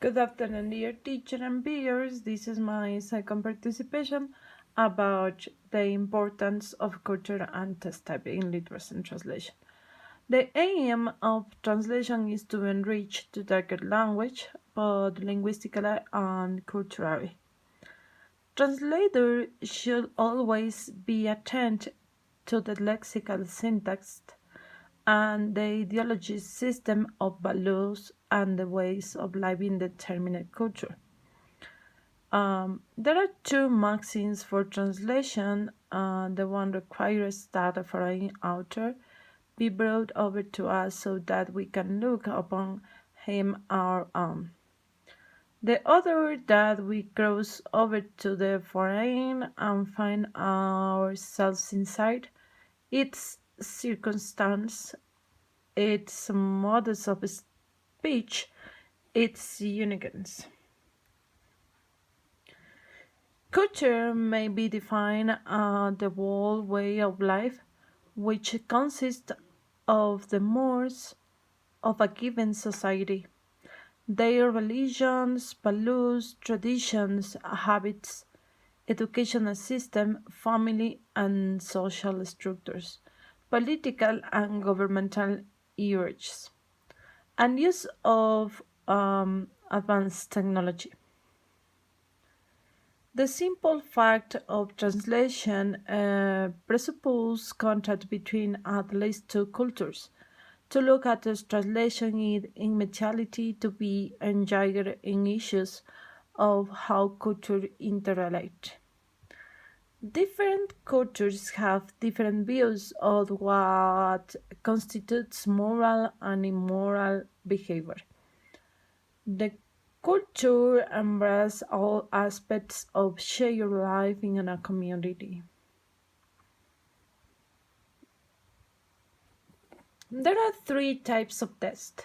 Good afternoon, dear teacher and viewers. This is my second participation about the importance of culture and text type in literacy and translation. The aim of translation is to enrich the target language, both linguistically and culturally. Translators should always be attentive to the lexical syntax and the ideology system of values and the ways of living determined culture. There are two maxims for translation. The one requires that a foreign author be brought over to us so that we can look upon him our own. The other that we cross over to the foreign and find ourselves inside its circumstance, its modus of speech, its uniqueness. Culture may be defined as the whole way of life, which consists of the mores of a given society, their religions, values, traditions, habits, educational system, family and social structures, political and governmental urges, and use of advanced technology. The simple fact of translation presupposes contact between at least two cultures. To look at this translation is in materiality to be engaged in issues of how cultures interrelate. Different cultures have different views of what constitutes moral and immoral behavior. The culture embraces all aspects of shared life in a community. There are three types of tests.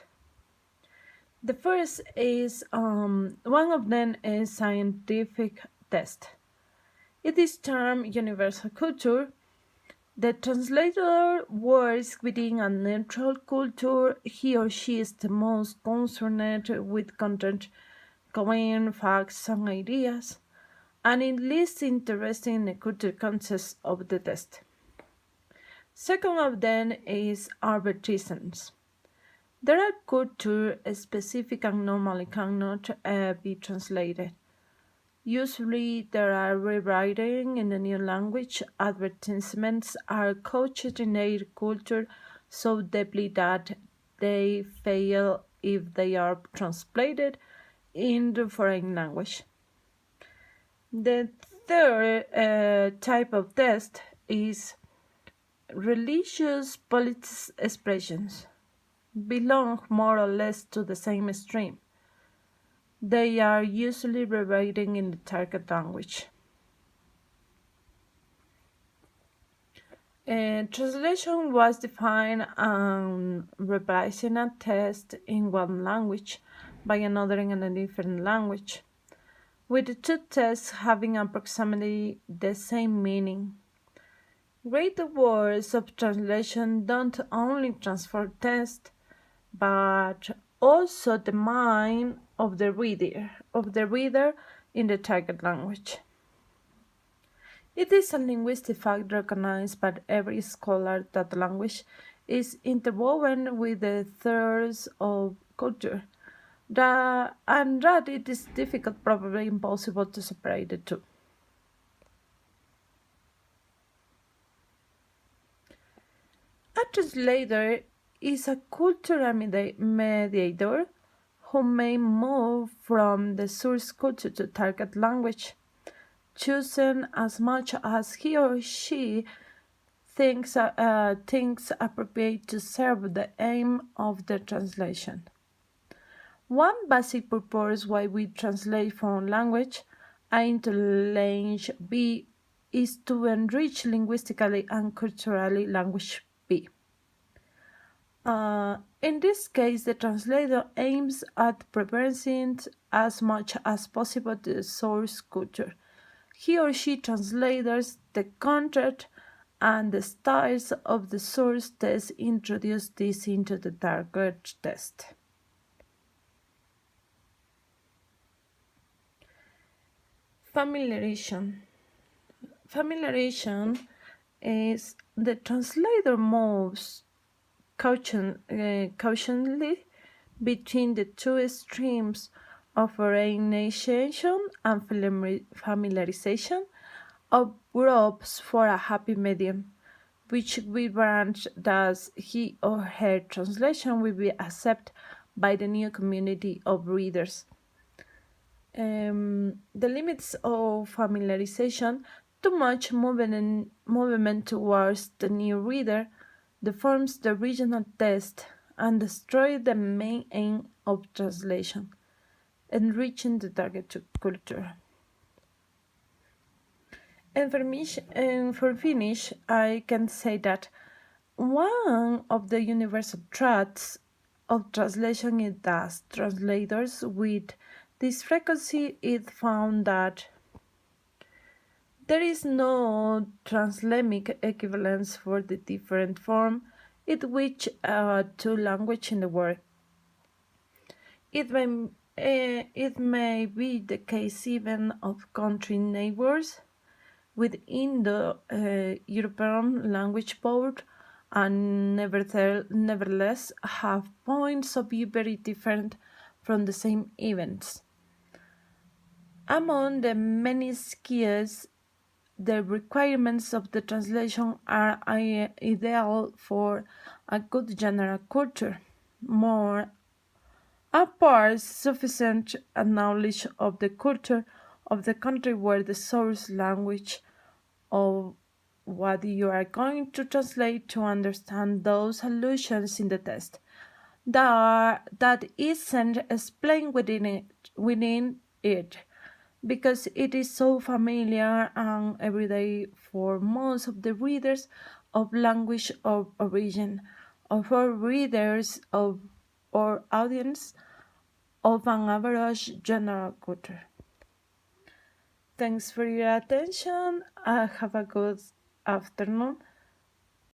The first is one of them is scientific test. It is termed universal culture. The translator works within a neutral culture. He or she is the most concerned with content, conveying facts and ideas, and it least interested in the cultural context of the test. Second of them is arbitrations. There are culture specific and normally cannot be translated. Usually, there are rewriting in the new language. Advertisements are couched in their culture so deeply that they fail if they are translated in the foreign language. The third type of test is religious politics expressions belong more or less to the same stream. They are usually rewriting in the target language. Translation was defined and revising a text in one language by another in a different language, with the two tests having approximately the same meaning. Great words of translation don't only transfer text, but also the mind of the reader in the target language. It is a linguistic fact recognized by every scholar that language is interwoven with the threads of culture, and that it is difficult, probably impossible, to separate the two. A translator is a cultural mediator who may move from the source culture to target language, choosing as much as he or she thinks appropriate to serve the aim of the translation. One basic purpose why we translate from language A into language B is to enrich linguistically and culturally language B. In this case, the translator aims at preserving as much as possible the source culture. He or she translates the content and the styles of the source text, introduce this into the target text. Familiarization. Familiarization is the translator moves cautionly between the two extremes of foreignization and familiarization of groups for a happy medium, which we branch thus he or her translation will be accepted by the new community of readers. The limits of familiarization, too much movement towards the new reader, deforms the original text and destroys the main aim of translation, enriching the target culture. And for finish, I can say that one of the universal traits of translation is that translators with this frequency it found that there is no translamic equivalence for the different form in which two language in the world. It may be the case even of country neighbors within the European language board and nevertheless have points of view very different from the same events. Among the many skills, the requirements of the translation are ideal for a good general culture. More apart sufficient knowledge of the culture of the country where the source language of what you are going to translate to understand those allusions in the text that isn't explained within it because it is so familiar and everyday for most of the readers of language of origin, of our readers of or audience of an average general culture. Thanks for your attention. Have a good afternoon